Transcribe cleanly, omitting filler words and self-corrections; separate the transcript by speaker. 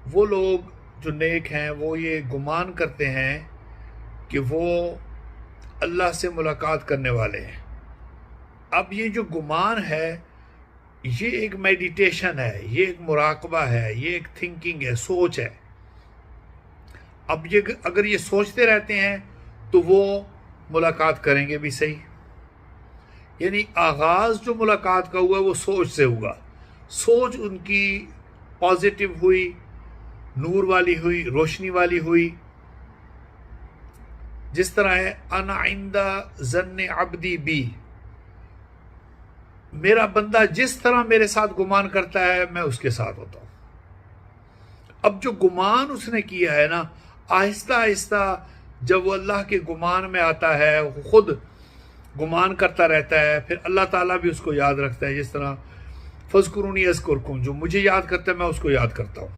Speaker 1: वो लोग जो नेक हैं वो ये गुमान करते हैं कि वो अल्लाह से मुलाकात करने वाले हैं। अब ये जो गुमान है, ये एक मेडिटेशन है, ये एक मुराकबा है, ये एक थिंकिंग है, सोच है। अब ये अगर ये सोचते रहते हैं तो वो मुलाकात करेंगे भी सही। यानी आगाज़ जो मुलाकात का हुआ वो सोच से हुआ। सोच उनकी पॉजिटिव हुई, नूर वाली हुई, रोशनी वाली हुई। जिस तरह है अना इंदा ज़न्ने अब्दी बी, मेरा बंदा जिस तरह मेरे साथ गुमान करता है मैं उसके साथ होता हूं। अब जो गुमान उसने किया है ना, आहिस्ता आहिस्ता जब वो अल्लाह के गुमान में आता है, वो खुद गुमान करता रहता है, फिर अल्लाह ताला भी उसको याद रखता है। जिस तरह फज़कुरूनी अज़कुरकुम, जो मुझे याद करता है मैं उसको याद करता हूँ।